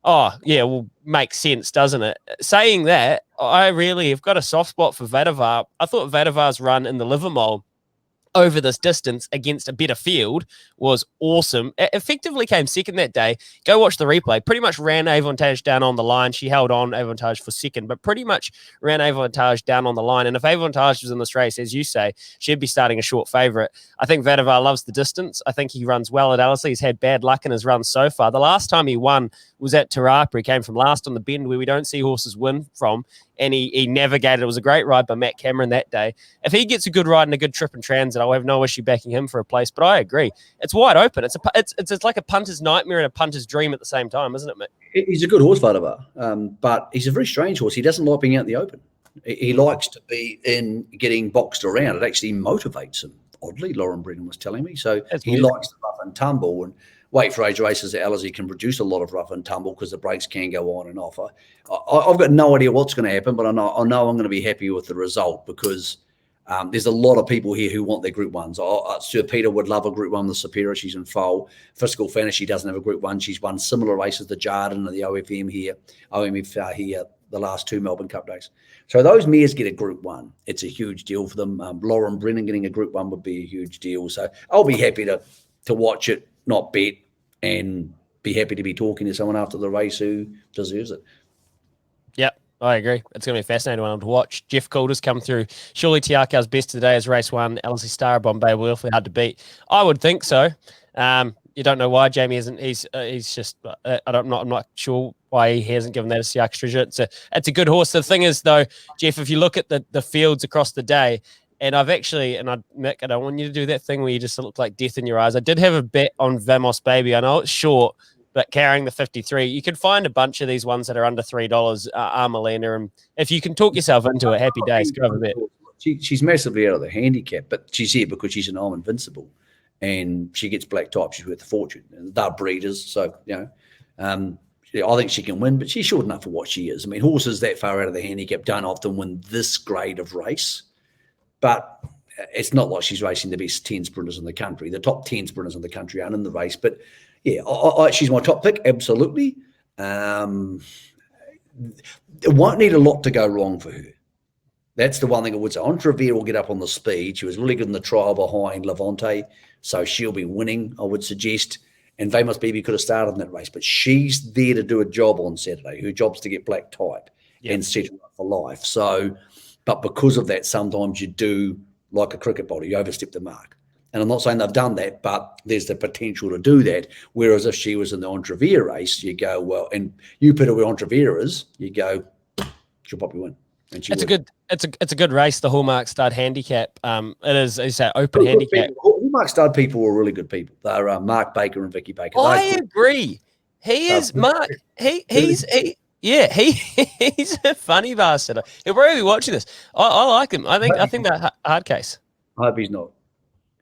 oh, yeah, well, makes sense, doesn't it? Saying that, I really have got a soft spot for Vadavar. I thought Vadavar's run in the Livermore over this distance against a better field was awesome. It effectively came second that day. Go watch the replay. Pretty much ran Avantage down on the line. She held on Avantage for second, but pretty much ran Avantage down on the line. And if Avantage was in this race, as you say, she'd be starting a short favourite. I think Vadavar loves the distance. I think he runs well at Ellerslie. He's had bad luck in his runs so far. The last time he won was at Tarapa. He came from last on the bend, where we don't see horses win from, and he navigated. It was a great ride by Matt Cameron that day. If he gets a good ride and a good trip in transit, I'll have no issue backing him for a place. But I agree, it's wide open. It's like a punter's nightmare and a punter's dream at the same time, isn't it, Mick? He's a good horse, Vadavar, but he's a very strange horse. He doesn't like being out in the open. He likes to be in getting boxed around. It actually motivates him, oddly, Lauren Brennan was telling me. So he likes the rough and tumble, and wait for age races at Ellerslie can produce a lot of rough and tumble because the brakes can go on and off. I've got no idea what's going to happen, but I know I'm going to be happy with the result because there's a lot of people here who want their Group 1s. Sir Peter would love a Group 1 with Superior. She's in foal. Fiscal Fantasy doesn't have a Group 1. She's won similar races, the Jardin and the OMF here, the last 2 Melbourne Cup days. So those mares get a Group 1. It's a huge deal for them. Lauren Brennan getting a Group 1 would be a huge deal. So I'll be happy to watch it, not bet, and be happy to be talking to someone after the race who deserves it. Yep, I agree. It's going to be a fascinating one to watch. Jeff Calder's come through. Surely Tiakau's best today is race 1. Ellerslie Star of Bombay will be hard to beat. I would think so. You don't know why Jamie hasn't. He's just. I'm not sure why he hasn't given that a Siaka Treasure. It's a good horse. The thing is, though, Jeff, if you look at the fields across the day, and Mick, I don't want you to do that thing where you just look like death in your eyes. I did have a bet on Vamos Baby. I know it's short, but carrying the 53, you can find a bunch of these ones that are under $3, Armelina, and if you can talk yourself into it, happy days. Go have a bet. She's massively out of the handicap, but she's here because she's an I'm Invincible, and she gets black type. She's worth a fortune. And they're breeders, so I think she can win, but she's short enough for what she is. I mean, horses that far out of the handicap don't often win this grade of race, but it's not like she's racing the best 10 sprinters in the country. The top 10 sprinters in the country aren't in the race, but yeah, she's my top pick, absolutely. It won't need a lot to go wrong for her. That's the one thing I would say. Entrevere will get up on the speed. She was really good in the trial behind Levante, so she'll be winning, I would suggest. And Vamos Baby could have started in that race, but she's there to do a job on Saturday. Her job's to get black type and set her up for life. So, but because of that, sometimes you do like a cricket bowler, you overstep the mark. And I'm not saying they've done that, but there's the potential to do that. Whereas if she was in the Entrevere race, you go, well, and you put her where Entrevere is, you go, she'll probably win. And it's a good race, the Hallmark Stud Handicap. It is, it's an open handicap. Hallmark Stud people are really good people. They're Mark Baker and Vicky Baker. I agree. He is Mark. He's a funny bastard. He'll probably be watching this. I like him. I think that hard case. I hope he's not.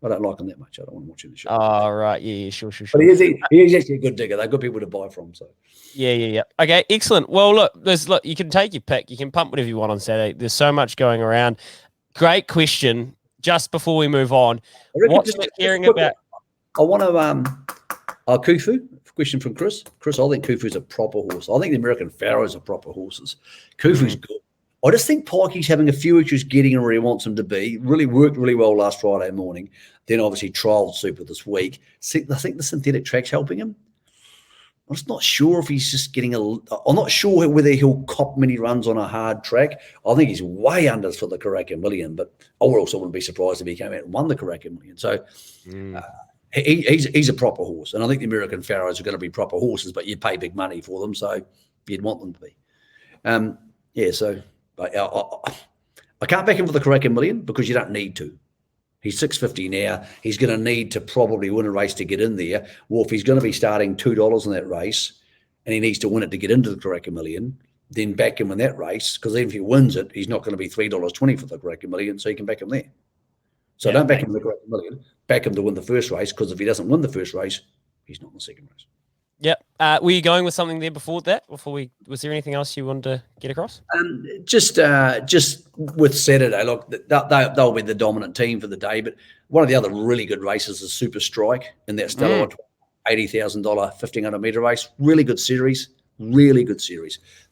I don't like him that much. I don't want to watch him the show. Oh, right. Yeah, sure. But he is actually a good digger. They're good people to buy from. So. Yeah. Okay, excellent. Well, look, you can take your pick. You can pump whatever you want on Saturday. There's so much going around. Great question. Just before we move on, what's Mick hearing about? I want to Kufu. Question from Chris. Chris, I think Kufu's a proper horse. I think the American Pharaohs are proper horses. Kufu's good. I just think Pikey's having a few issues getting him where he wants him to be. Really worked really well last Friday morning. Then obviously trialled super this week. I think the synthetic track's helping him. I'm just not sure if he's just getting I'm not sure whether he'll cop many runs on a hard track. I think he's way under for the Karaka Million, but I also wouldn't be surprised if he came out and won the Karaka Million. So he's a proper horse. And I think the American Pharaohs are going to be proper horses, but you pay big money for them, so you'd want them to be. So I can't back him for the Karaka Million because you don't need to. He's 650 now. He's going to need to probably win a race to get in there. Well, if he's going to be starting $2 in that race and he needs to win it to get into the Karaka Million, then back him in that race because even if he wins it, he's not going to be $3.20 for the Karaka Million, so you can back him there. So don't back him in the Karaka Million. Back him to win the first race because if he doesn't win the first race, he's not in the second race. Yep. Were you going with something there before that? Was there anything else you wanted to get across? Just with Saturday, look, they'll be the dominant team for the day. But one of the other really good races is Super Strike in that Stella $80,000 1,500-meter race. Really good series.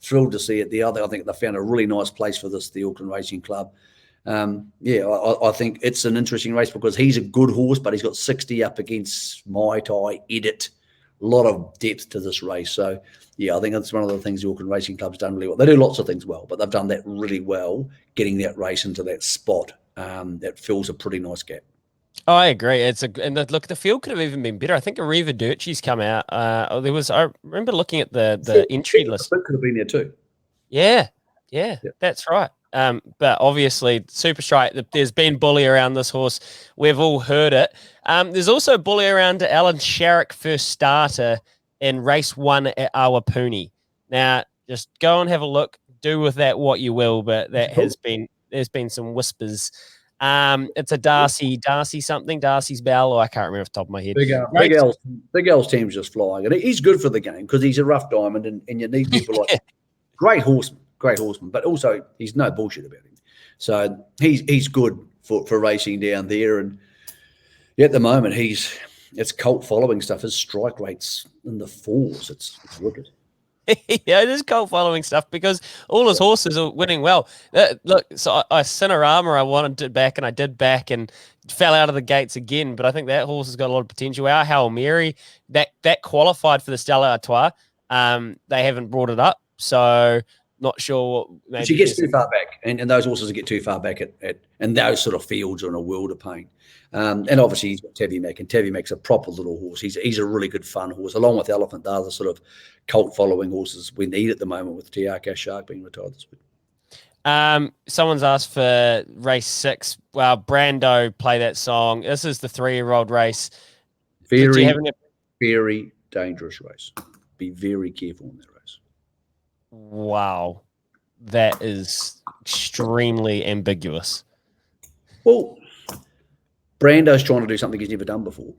Thrilled to see it. I think they found a really nice place for this, the Auckland Racing Club. I think it's an interesting race because he's a good horse, but he's got 60 up against Mai Tai, Edit. A lot of depth to this race. So, I think that's one of the things the Auckland Racing Club's done really well. They do lots of things well, but they've done that really well, getting that race into that spot that fills a pretty nice gap. Oh, I agree. The field could have even been better. I think Arriva Dirtchi's come out. I remember looking at the entry list. It could have been there too. Yeah, that's right. But obviously, Super Strike, there's been bully around this horse. We've all heard it. There's also bully around Alan Sharrock, first starter in race 1 at Awapuni. Now, just go and have a look. Do with that what you will, but there's been some whispers. It's a Darcy's Bell, or I can't remember off the top of my head. Big L's team's just flying. And he's good for the game because he's a rough diamond and you need people like great horseman, but also he's no bullshit about him. So he's good for racing down there. And at the moment, it's cult following stuff. His strike rate's in the 4s. It's wicked. Yeah, it is cult following stuff because all his horses are winning well. Look, so Cinerama, I wanted to back, and I did back and fell out of the gates again. But I think that horse has got a lot of potential. Our Hail Mary, that qualified for the Stella Artois. They haven't brought it up. So not sure what maybe she gets too far back, and those horses that get too far back and those sort of fields are in a world of pain. And obviously he's got Tabby Mac, and Tabby Mac's a proper little horse. He's a really good fun horse, along with Elephant. The other sort of cult following horses we need at the moment with Tiaka Shark being retired this week. Someone's asked for race 6. Well, Brando play that song. This is the 3-year-old race. Very dangerous race. Be very careful in that race. Wow. That is extremely ambiguous. Well, Brando's trying to do something he's never done before,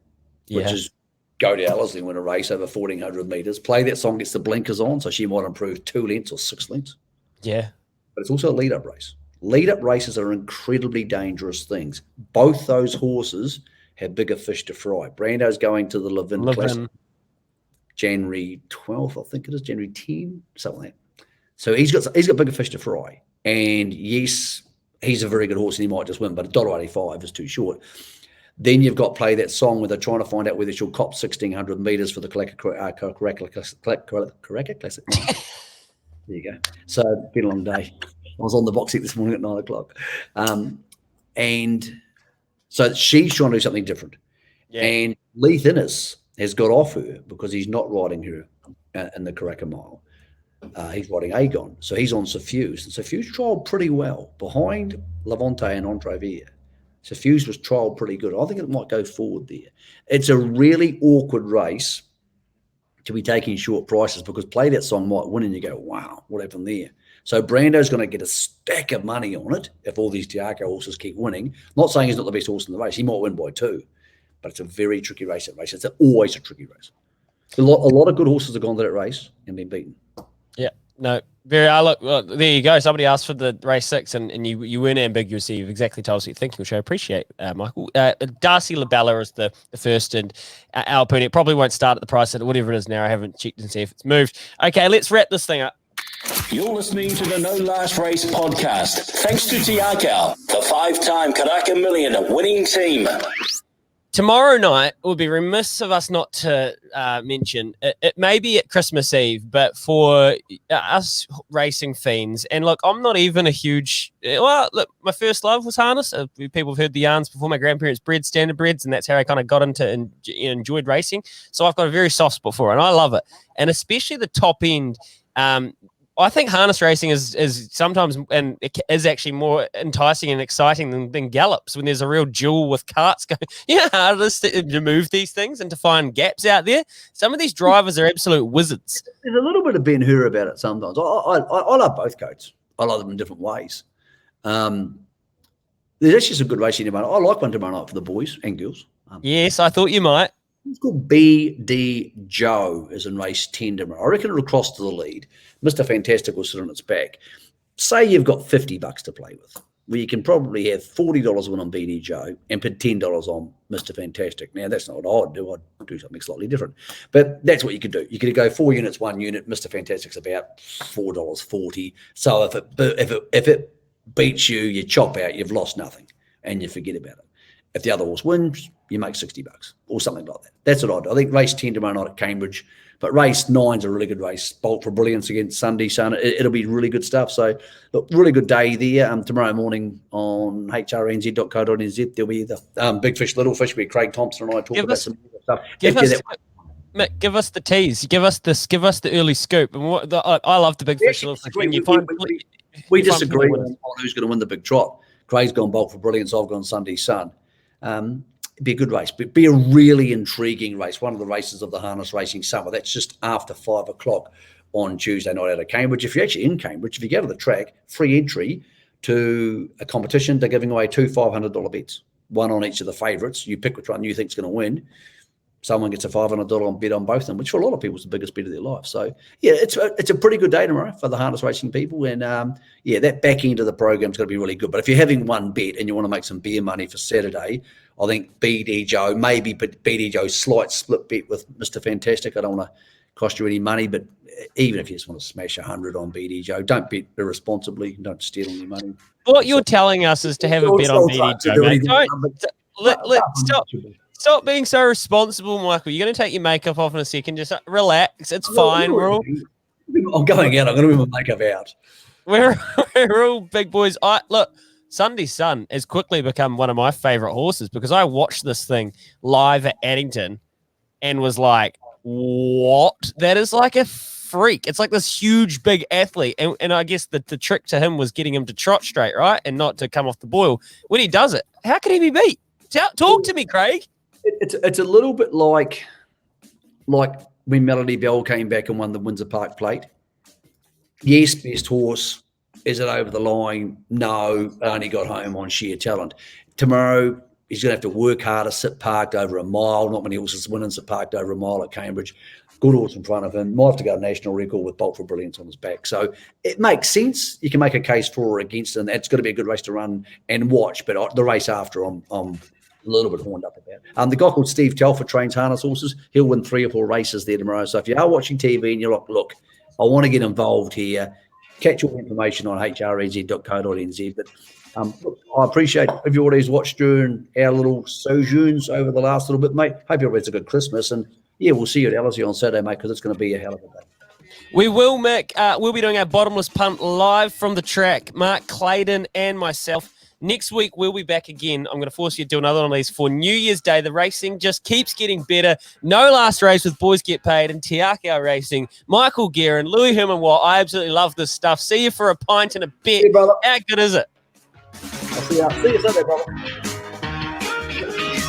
which is go to Ellerslie and win a race over 1,400 metres. Play that song, gets the blinkers on, so she might improve 2 lengths or 6 lengths. Yeah. But it's also a lead-up race. Lead-up races are incredibly dangerous things. Both those horses have bigger fish to fry. Brando's going to the Levin Classic January 12th, I think it is, January 10, something like that. So he's got bigger fish to fry. And yes, he's a very good horse and he might just win, but $1.85 is too short. Then you've got Play That Song where they're trying to find out whether she'll cop 1,600 metres for the Karaka Classic. There you go. So it's been a long day. I was on the box seat this morning at 9 o'clock. And so she's trying to do something different. Yeah. And Leith Innes has got off her because he's not riding her in the Karaka Mile. He's riding Agon. So he's on Suffuse. And Suffuse trialled pretty well behind Levante and Entrevere. Suffuse was trialled pretty good. I think it might go forward there. It's a really awkward race to be taking short prices because Play That Song might win and you go, wow, what happened there? So Brando's going to get a stack of money on it if all these Tiaka horses keep winning. Not saying he's not the best horse in the race. He might win by 2. But it's a very tricky race. It's always a tricky race. A lot of good horses have gone to that race and been beaten. Yeah, no, very. Look, well, there you go. Somebody asked for the race 6, and you weren't ambiguous. You've exactly told us what you're thinking, which I appreciate, Michael. Darcy Labella is the first, and Alpine. It probably won't start at the price at whatever it is now. I haven't checked and see if it's moved. Okay, let's wrap this thing up. You're listening to the No Last Race podcast. Thanks to Tiaka, the 5-time Karaka Million winning team. Tomorrow night, it would be remiss of us not to mention, it may be at Christmas Eve, but for us racing fiends, and look, I'm not even a huge, look, my first love was harness. People have heard the yarns before. My grandparents bred standard breds, and that's how I kind of got into and enjoyed racing. So I've got a very soft spot for it, and I love it. And especially the top end, I think harness racing is sometimes, and it is actually more enticing and exciting than gallops when there's a real duel with carts going. You know how hard it is to move these things and to find gaps out there? Some of these drivers are absolute wizards. There's a little bit of Ben-Hur about it sometimes. I love both coats. I love them in different ways. There's actually some good racing tomorrow. I like one tomorrow night for the boys and girls. Yes, I thought you might. It's called BD Joe is in race 10 tomorrow. I reckon it'll cross to the lead. Mr. Fantastic will sit on its back. Say you've got $50 to play with, where you can probably have $40 win on BD Joe and put $10 on Mr. Fantastic. Now, that's not what I'd do. I'd do something slightly different. But that's what you could do. You could go 4 units, 1 unit. Mr. Fantastic's about $4.40. So if it beats you, you chop out, you've lost nothing, and you forget about it. If the other horse wins, you make $60 or something like that. That's what I do. I think race 10 tomorrow night at Cambridge, but race 9's a really good race. Bolt for Brilliance against Sunday Sun. It'll be really good stuff. So, look, really good day there. Tomorrow morning on hrnz.co.nz, there'll be the Big Fish, Little Fish, where Craig Thompson and I talk about some stuff. Mick, give us the tease. Give us the early scoop. And I love the Big Fish, Little Fish. We disagree on who's going to win the big trot. Craig's gone Bolt for Brilliance. I've gone Sunday Sun. Be a good race. Be a really intriguing race. One of the races of the harness racing summer. That's just after 5 o'clock on Tuesday night out of Cambridge. If you're actually in Cambridge, if you go to the track, free entry to a competition. They're giving away 2 $500 bets, one on each of the favourites. You pick which one you think's going to win. Someone gets a $500 bet on both of them, which for a lot of people is the biggest bet of their life. So, yeah, it's a pretty good day tomorrow for the harness racing people. And, that back end of the program is going to be really good. But if you're having one bet and you want to make some beer money for Saturday, I think BD Joe, maybe BD Joe's slight split bet with Mr. Fantastic. I don't want to cost you any money, but even if you just want to smash 100 on BD Joe, don't bet irresponsibly. Don't steal any money. What you're telling us is to have a bet on BD Joe. Stop being so responsible, Michael. You're going to take your makeup off in a second. Just relax. It's fine. I'm going out. I'm going to move my makeup out. We're all big boys. Look, Sunday Sun has quickly become one of my favorite horses because I watched this thing live at Addington and was like, what? That is like a freak. It's like this huge, big athlete. And I guess the trick to him was getting him to trot straight, right? And not to come off the boil. When he does it, how can he be beat? Talk to me, Craig. It's a little bit like when Melody Bell came back and won the Windsor Park Plate. Yes, best horse. Is it over the line? No, only got home on sheer talent. Tomorrow, he's going to have to work harder, sit parked over a mile. Not many horses winning, sit parked over a mile at Cambridge. Good horse in front of him. Might have to go national record with Bolt for Brilliance on his back. So it makes sense. You can make a case for or against it, and that's going to be a good race to run and watch. But the race after, I'm a little bit horned up about. The guy called Steve Telfer trains harness horses. He'll win 3 or 4 races there tomorrow. So if you are watching TV and you're like, look, I want to get involved here, catch all the information on hrez.co.nz. But look, I appreciate everybody's watched during our little sojourns over the last little bit, mate. Hope everybody's a good Christmas. And, yeah, we'll see you at Ellerslie on Saturday, mate, because it's going to be a hell of a day. We will, Mick. We'll be doing our bottomless punt live from the track. Mark Clayton and myself. Next week, we'll be back again. I'm going to force you to do another one of these for New Year's Day. The racing just keeps getting better. No last race with Boys Get Paid and Tiakau Racing. Michael Guerin, Louis Herman-Watt. I absolutely love this stuff. See you for a pint and a bet. See you, brother. How good is it? I'll see you Sunday, brother.